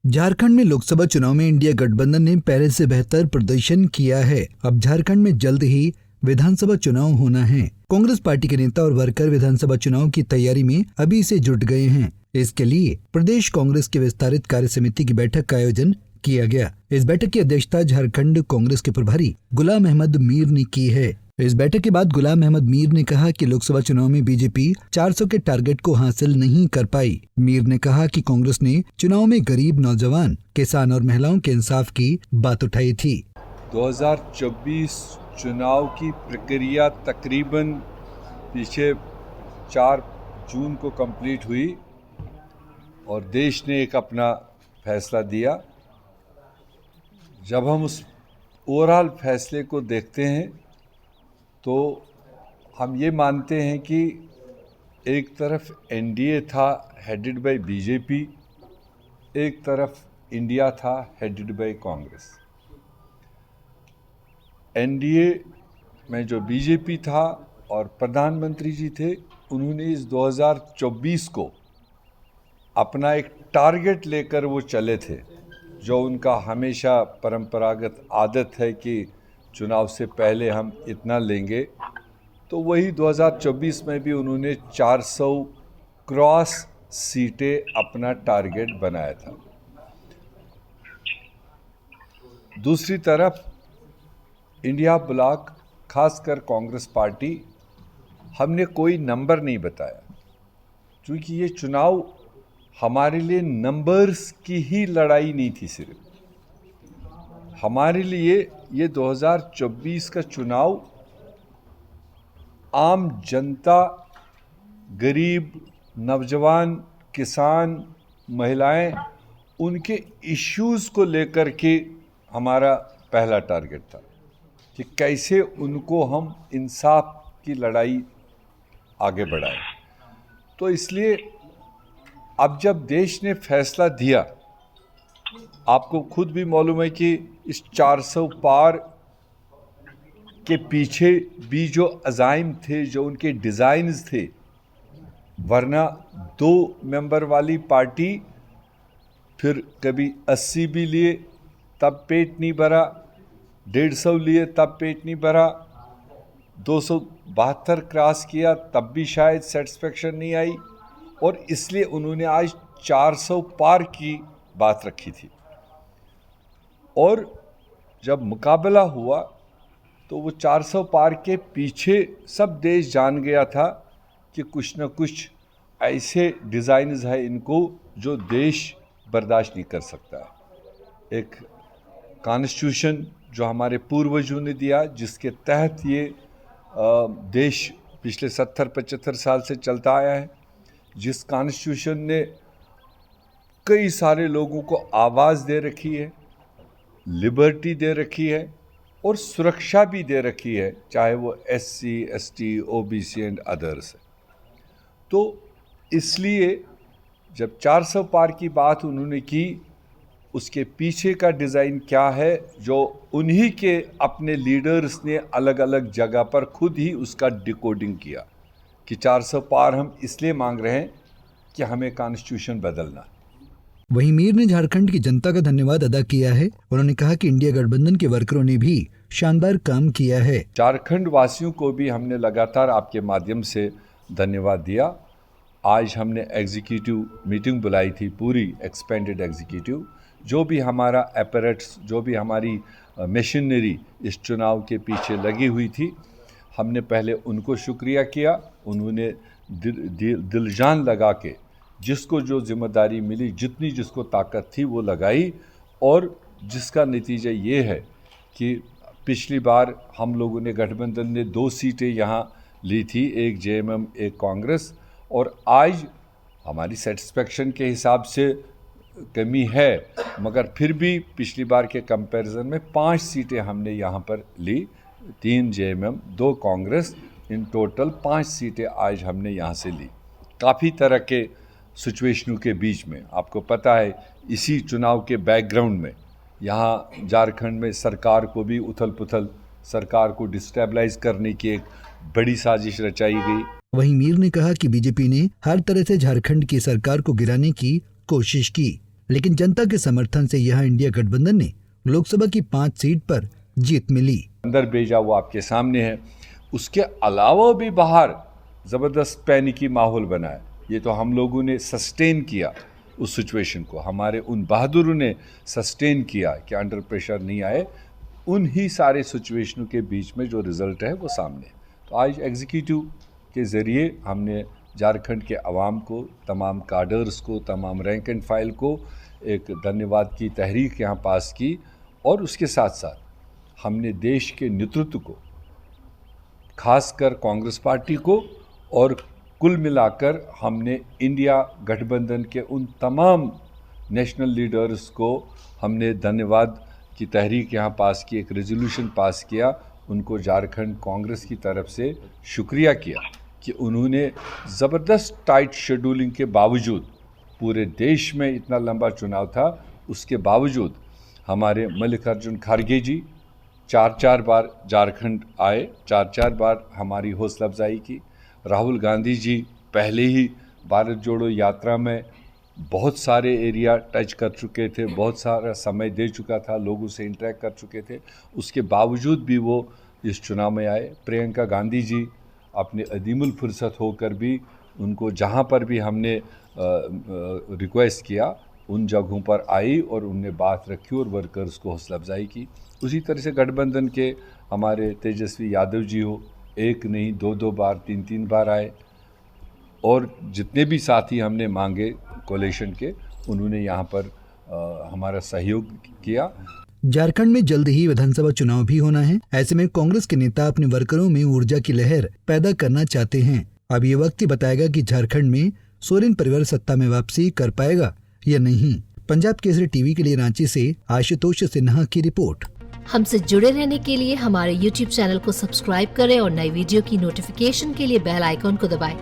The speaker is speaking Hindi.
झारखंड में लोकसभा चुनाव में इंडिया गठबंधन ने पहले से बेहतर प्रदर्शन किया है। अब झारखंड में जल्द ही विधानसभा चुनाव होना है। कांग्रेस पार्टी के नेता और वर्कर विधानसभा चुनाव की तैयारी में अभी से जुट गए हैं। इसके लिए प्रदेश कांग्रेस की विस्तारित कार्य समिति की बैठक का आयोजन किया गया। इस बैठक की अध्यक्षता झारखंड कांग्रेस के प्रभारी गुलाम अहमद मीर ने की है। इस बैठक के बाद गुलाम अहमद मीर ने कहा कि लोकसभा चुनाव में बीजेपी 400 के टारगेट को हासिल नहीं कर पाई। मीर ने कहा कि कांग्रेस ने चुनाव में गरीब, नौजवान, किसान और महिलाओं के इंसाफ की बात उठाई थी। 2024 चुनाव की प्रक्रिया तकरीबन पीछे 4 जून को कंप्लीट हुई और देश ने एक अपना फैसला दिया। जब हम उस ओवरऑल फैसले को देखते हैं तो हम ये मानते हैं कि एक तरफ एनडीए था हेडेड बाय बीजेपी, एक तरफ इंडिया था हेडेड बाय कांग्रेस। एनडीए में जो बीजेपी था और प्रधानमंत्री जी थे, उन्होंने इस 2024 को अपना एक टारगेट लेकर वो चले थे, जो उनका हमेशा परंपरागत आदत है कि चुनाव से पहले हम इतना लेंगे। तो वही 2024 में भी उन्होंने 400 क्रॉस सीटें अपना टारगेट बनाया था। दूसरी तरफ इंडिया ब्लॉक, खासकर कांग्रेस पार्टी, हमने कोई नंबर नहीं बताया, क्योंकि ये चुनाव हमारे लिए नंबर्स की ही लड़ाई नहीं थी। सिर्फ हमारे लिए ये 2024 का चुनाव आम जनता, गरीब, नौजवान, किसान, महिलाएं, उनके इश्यूज़ को लेकर के हमारा पहला टारगेट था कि कैसे उनको हम इंसाफ की लड़ाई आगे बढ़ाएं। तो इसलिए अब जब देश ने फैसला दिया, आपको खुद भी मालूम है कि इस 400 पार के पीछे भी जो अज़ाइम थे, जो उनके डिज़ाइन्स थे, वरना 2 मेंबर वाली पार्टी फिर कभी 80 भी लिए तब पेट नहीं भरा, 150 लिए तब पेट नहीं भरा, 272 क्रॉस किया तब भी शायद सेटिस्फेक्शन नहीं आई, और इसलिए उन्होंने आज 400 पार की बात रखी थी। और जब मुकाबला हुआ तो वो 400 पार के पीछे सब देश जान गया था कि कुछ न कुछ ऐसे डिज़ाइन्स है इनको जो देश बर्दाश्त नहीं कर सकता है। एक कॉन्स्टिट्यूशन जो हमारे पूर्वजों ने दिया, जिसके तहत ये देश पिछले 70-75 साल से चलता आया है, जिस कॉन्स्टिट्यूशन ने कई सारे लोगों को आवाज़ दे रखी है, लिबर्टी दे रखी है और सुरक्षा भी दे रखी है, चाहे वो SC, ST, OBC and others है। तो इसलिए जब 400 पार की बात उन्होंने की, उसके पीछे का डिज़ाइन क्या है, जो उन्हीं के अपने लीडर्स ने अलग अलग जगह पर खुद ही उसका डिकोडिंग किया कि 400 पार हम इसलिए मांग रहे हैं कि हमें कॉन्स्टिट्यूशन बदलना। वहीं मीर ने झारखंड की जनता का धन्यवाद अदा किया है। उन्होंने कहा कि इंडिया गठबंधन के वर्करों ने भी शानदार काम किया है। झारखंड वासियों को भी हमने लगातार आपके माध्यम से धन्यवाद दिया। आज हमने एग्जीक्यूटिव मीटिंग बुलाई थी, पूरी एक्सपेंडेड एग्जीक्यूटिव, जो भी हमारा अपैरेट्स, जो भी हमारी मशीनरी इस चुनाव के पीछे लगी हुई थी, हमने पहले उनको शुक्रिया किया। उन्होंने दिल जान लगा के जिसको जो जिम्मेदारी मिली, जितनी जिसको ताकत थी वो लगाई, और जिसका नतीजा ये है कि पिछली बार हम लोगों ने, गठबंधन ने 2 सीटें यहाँ ली थी, एक JMM, एक कांग्रेस, और आज हमारी सेटिस्फेक्शन के हिसाब से कमी है, मगर फिर भी पिछली बार के कंपैरिजन में 5 सीटें हमने यहाँ पर ली, 3 JMM, 2 कांग्रेस, इन टोटल 5 सीटें आज हमने यहाँ से ली। काफ़ी तरह के सिचुएशनों के बीच में, आपको पता है, इसी चुनाव के बैकग्राउंड में यहाँ झारखंड में सरकार को भी उथल पुथल, सरकार को डिस्टेबलाइज करने की एक बड़ी साजिश रचाई गई। वहीं मीर ने कहा कि बीजेपी ने हर तरह से झारखंड की सरकार को गिराने की कोशिश की। लेकिन जनता के समर्थन से यहाँ इंडिया गठबंधन ने लोकसभा की 5 सीट पर जीत मिली। अंदर भेजा वो आपके सामने है। उसके अलावा भी बाहर ज़बरदस्त पैनिकी माहौल बना है। ये तो हम लोगों ने सस्टेन किया उस सिचुएशन को, हमारे उन बहादुरों ने सस्टेन किया कि अंडर प्रेशर नहीं आए। उन ही सारे सिचुएशनों के बीच में जो रिज़ल्ट है वो सामने। तो आज एग्जीक्यूटिव के ज़रिए हमने झारखंड के अवाम को, तमाम काडर्स को, तमाम रैंक एंड फाइल को एक धन्यवाद की तहरीक यहाँ पास की। और उसके साथ साथ हमने देश के नेतृत्व को, खासकर कांग्रेस पार्टी को, और कुल मिलाकर हमने इंडिया गठबंधन के उन तमाम नेशनल लीडर्स को हमने धन्यवाद की तहरीक यहाँ पास की, एक रेजोल्यूशन पास किया। उनको झारखंड कांग्रेस की तरफ से शुक्रिया किया कि उन्होंने ज़बरदस्त टाइट शेड्यूलिंग के बावजूद, पूरे देश में इतना लंबा चुनाव था, उसके बावजूद हमारे मल्लिकार्जुन खड़गे जी 4 बार झारखंड आए, 4 बार हमारी हौसला अफजाई की। राहुल गांधी जी पहले ही भारत जोड़ो यात्रा में बहुत सारे एरिया टच कर चुके थे, बहुत सारा समय दे चुका था, लोगों से इंटरेक्ट कर चुके थे, उसके बावजूद भी वो इस चुनाव में आए। प्रियंका गांधी जी अपने अदीमुल फुर्सत होकर भी, उनको जहाँ पर भी हमने रिक्वेस्ट किया उन जगहों पर आई और उनने बात रखी और वर्कर्स को हौसला अफजाई की। उसी तरह से गठबंधन के हमारे तेजस्वी यादव जी हो, 1 नहीं 2 बार 3 बार आए, और जितने भी साथी हमने मांगे कोalition के, उन्होंने यहाँ पर हमारा सहयोग किया। झारखंड में जल्द ही विधानसभा चुनाव भी होना है। ऐसे में कांग्रेस के नेता अपने वर्करों में ऊर्जा की लहर पैदा करना चाहते हैं। अब ये वक्त ही बताएगा कि झारखंड में सोरेन परिवार सत्ता में वापसी कर पाएगा या नहीं। पंजाब केसरी टीवी के लिए रांची से आशुतोष सिन्हा की रिपोर्ट। हमसे जुड़े रहने के लिए हमारे YouTube चैनल को सब्सक्राइब करें और नई वीडियो की नोटिफिकेशन के लिए बेल आइकॉन को दबाएं।